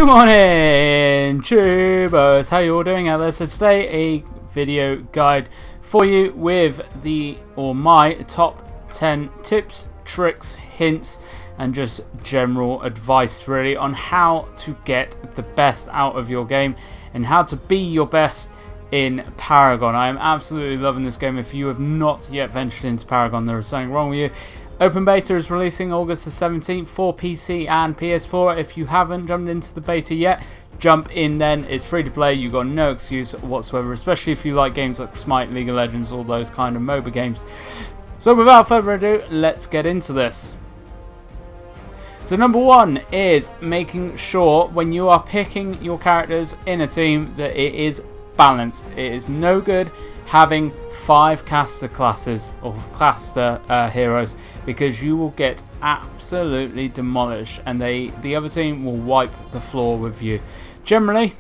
Good morning, tubers. How you all doing out there? So today a video guide for you with my top 10 tips, tricks, hints and just general advice really on how to get the best out of your game and how to be your best in Paragon. I am absolutely loving this game. If you have not yet ventured into Paragon, there is something wrong with you. Open beta is releasing August the 17th for PC and PS4. If you haven't jumped into the beta yet, jump in then. It's free to play. You've got no excuse whatsoever, especially if you like games like Smite, League of Legends, all those kind of MOBA games. So without further ado, let's get into this. So number one is making sure when you are picking your characters in a team that it is balanced. It is no good having 5 caster classes or caster heroes, because you will get absolutely demolished and the other team will wipe the floor with you. Generally,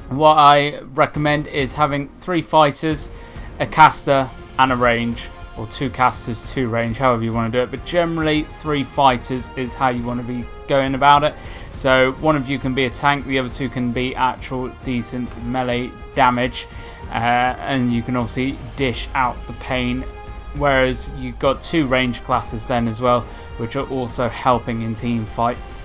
what I recommend is having 3 fighters, a caster and a range, or 2 casters, 2 range, however you want to do it, but generally 3 fighters is how you want to be going about it. So one of you can be a tank, the other 2 can be actual decent melee damage, and you can obviously dish out the pain, whereas you've got 2 range classes then as well, which are also helping in team fights.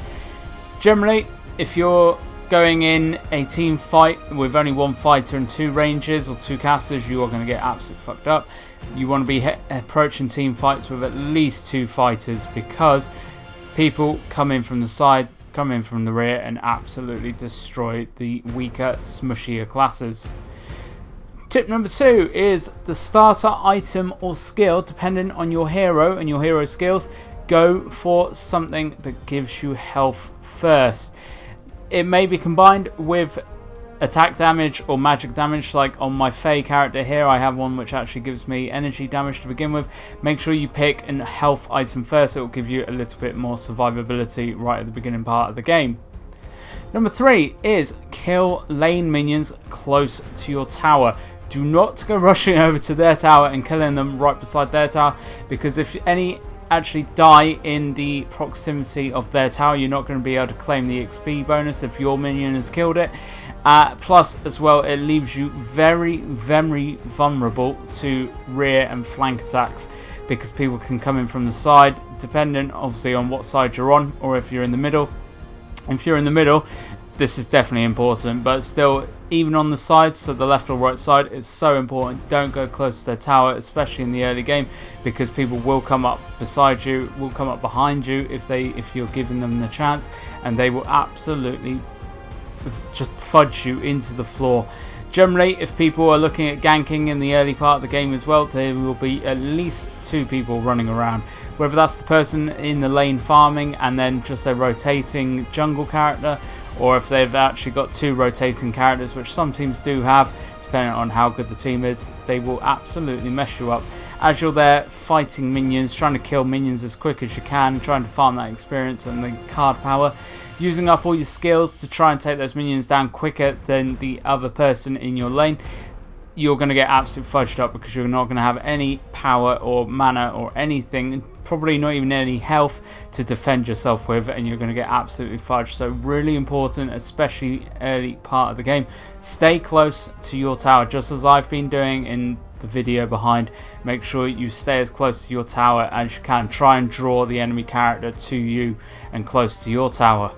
Generally, if you're going in a team fight with only 1 fighter and 2 ranges or 2 casters, you are going to get absolutely fucked up. You want to be approaching team fights with at least 2 fighters, because people come in from the side, come in from the rear and absolutely destroy the weaker, smushier classes. Tip number 2 is the starter item or skill. Depending on your hero and your hero skills, go for something that gives you health first. It may be combined with attack damage or magic damage. Like on my Fae character here, I have one which actually gives me energy damage to begin with. Make sure you pick a health item first. It will give you a little bit more survivability right at the beginning part of the game. Number 3 is kill lane minions close to your tower. Do not go rushing over to their tower and killing them right beside their tower, because if any actually die in the proximity of their tower, you're not going to be able to claim the XP bonus if your minion has killed it. Plus as well, it leaves you very, very vulnerable to rear and flank attacks, because people can come in from the side, dependent obviously on what side you're on, or if you're in the middle. If you're in the middle, this is definitely important, but still, even on the sides, so the left or right side, it's so important. Don't go close to their tower, especially in the early game, because people will come up beside you, will come up behind you if you're giving them the chance, and they will absolutely just fudge you into the floor. Generally, if people are looking at ganking in the early part of the game as well, there will be at least 2 people running around. Whether that's the person in the lane farming and then just a rotating jungle character, or if they've actually got 2 rotating characters, which some teams do have, depending on how good the team is, they will absolutely mess you up. As you're there fighting minions, trying to kill minions as quick as you can, trying to farm that experience and the card power, using up all your skills to try and take those minions down quicker than the other person in your lane, you're going to get absolutely fudged up, because you're not going to have any power or mana or anything, probably not even any health to defend yourself with, and you're going to get absolutely fudged. So really important, especially early part of the game, stay close to your tower, just as I've been doing in the video behind. Make sure you stay as close to your tower as you can. Try and draw the enemy character to you and close to your tower.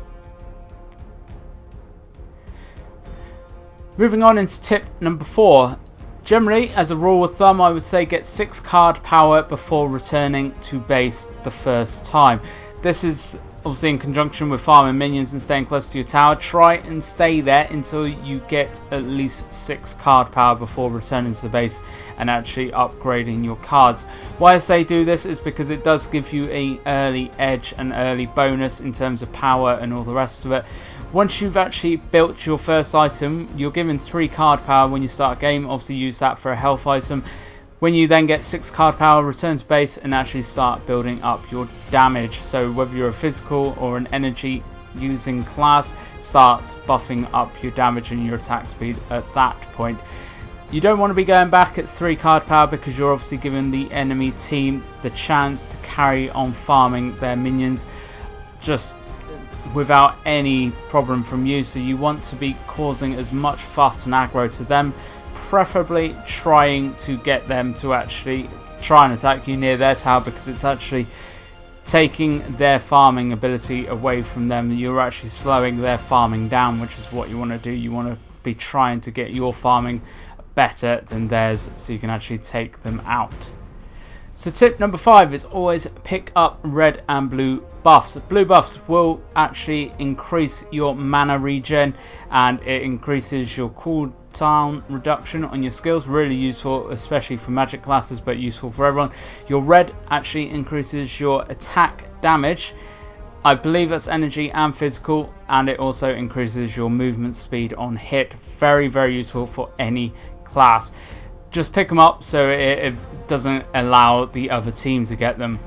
Moving on into tip number 4. Generally, as a rule of thumb, I would say get 6 card power before returning to base the first time. This is obviously in conjunction with farming minions and staying close to your tower. Try and stay there until you get at least 6 card power before returning to the base and actually upgrading your cards. Why I say do this is because it does give you an early edge, an early bonus in terms of power and all the rest of it. Once you've actually built your first item, you're given 3 card power when you start a game. Obviously use that for a health item. When you then get 6 card power, return to base and actually start building up your damage. So whether you're a physical or an energy using class, start buffing up your damage and your attack speed at that point. You don't want to be going back at 3 card power, because you're obviously giving the enemy team the chance to carry on farming their minions. Just without any problem from you, so you want to be causing as much fuss and aggro to them, preferably trying to get them to actually try and attack you near their tower, because it's actually taking their farming ability away from them. You're actually slowing their farming down, which is what you want to do. You want to be trying to get your farming better than theirs so you can actually take them out. So tip number 5 is always pick up red and blue buffs. Blue buffs will actually increase your mana regen, and it increases your cooldown reduction on your skills. Really useful, especially for magic classes, but useful for everyone. Your red actually increases your attack damage. I believe that's energy and physical, and it also increases your movement speed on hit. Very, very useful for any class. Just pick them up so it doesn't allow the other team to get them.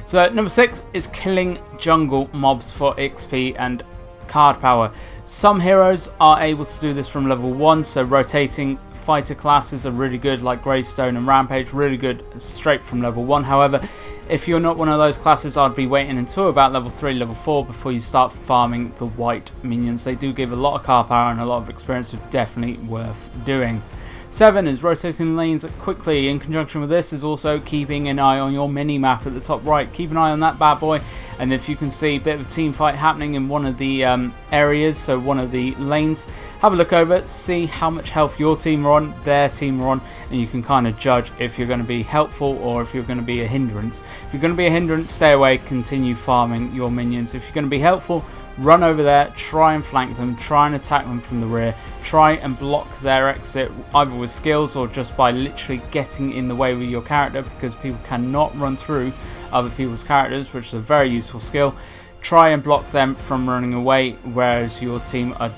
So number 6 is killing jungle mobs for XP and card power. Some heroes are able to do this from level 1, so rotating fighter classes are really good, like Greystone and Rampage, really good straight from level 1. However, if you're not one of those classes, I'd be waiting until about level 3, level 4 before you start farming the white minions. They do give a lot of card power and a lot of experience, so definitely worth doing. 7 is rotating lanes quickly. In conjunction with this is also keeping an eye on your mini-map at the top right. Keep an eye on that bad boy, and if you can see a bit of a team fight happening in one of the areas, so one of the lanes, have a look over it, see how much health your team are on, their team are on, and you can kind of judge if you're going to be helpful or if you're going to be a hindrance. If you're going to be a hindrance, stay away, continue farming your minions. If you're going to be helpful, run over there, try and flank them, try and attack them from the rear, try and block their exit either with skills or just by literally getting in the way with your character, because people cannot run through other people's characters, which is a very useful skill. Try and block them from running away, whereas your team are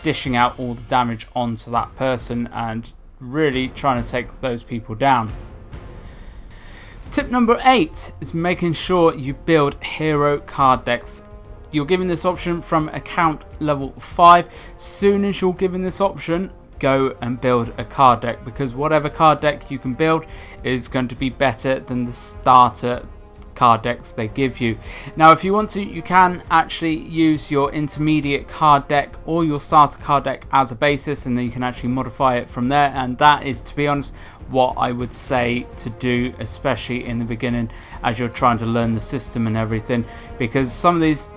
dishing out all the damage onto that person and really trying to take those people down. Tip number 8 is making sure you build hero card decks. You're given this option from account level 5. Soon as you're given this option, go and build a card deck, because whatever card deck you can build is going to be better than the starter card decks they give you. Now if you want to, you can actually use your intermediate card deck or your starter card deck as a basis, and then you can actually modify it from there, and that is, to be honest, what I would say to do, especially in the beginning as you're trying to learn the system and everything, because some of these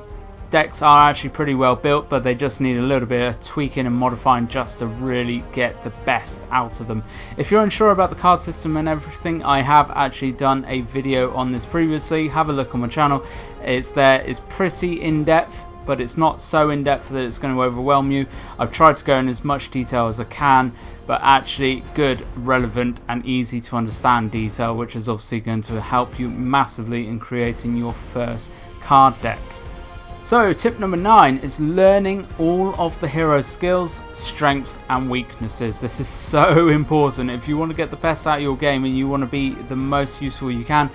decks are actually pretty well built, but they just need a little bit of tweaking and modifying just to really get the best out of them. If you're unsure about the card system and everything, I have actually done a video on this previously. Have a look on my channel. It's there. It's pretty in-depth, but it's not so in-depth that it's going to overwhelm you. I've tried to go in as much detail as I can, but actually good, relevant and easy to understand detail, which is obviously going to help you massively in creating your first card deck. So tip number 9 is learning all of the hero's skills, strengths and weaknesses. This is so important. If you want to get the best out of your game and you want to be the most useful you can,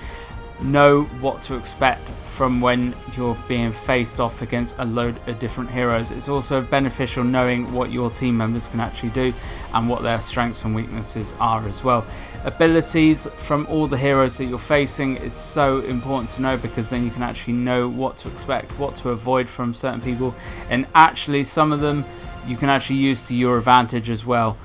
know what to expect from when you're being faced off against a load of different heroes. It's also beneficial knowing what your team members can actually do and what their strengths and weaknesses are as well. Abilities from all the heroes that you're facing is so important to know, because then you can actually know what to expect, what to avoid from certain people, and actually some of them you can actually use to your advantage as well.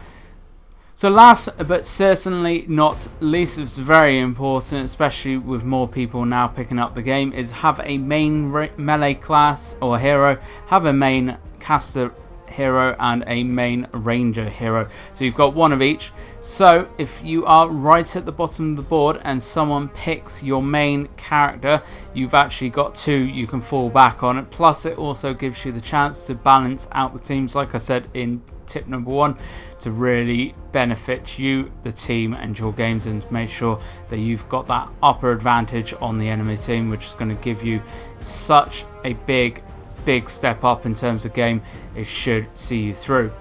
So last but certainly not least, it's very important, especially with more people now picking up the game, is have a main melee class or hero, have a main caster hero and a main ranger hero. So you've got one of each. So if you are right at the bottom of the board and someone picks your main character, you've actually got 2 you can fall back on it. Plus it also gives you the chance to balance out the teams, like I said in tip number 1, to really benefit you, the team and your games, and to make sure that you've got that upper advantage on the enemy team, which is going to give you such a big step up in terms of game. It should see you through.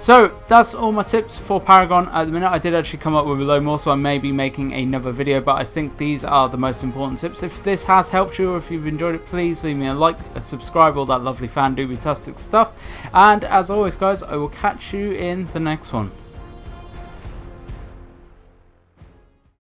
So that's all my tips for Paragon at the minute. I did actually come up with a load more, so I may be making another video, but I think these are the most important tips. If this has helped you or if you've enjoyed it, please leave me a like, a subscribe, all that lovely fan-dooby-tastic stuff. And as always guys, I will catch you in the next one.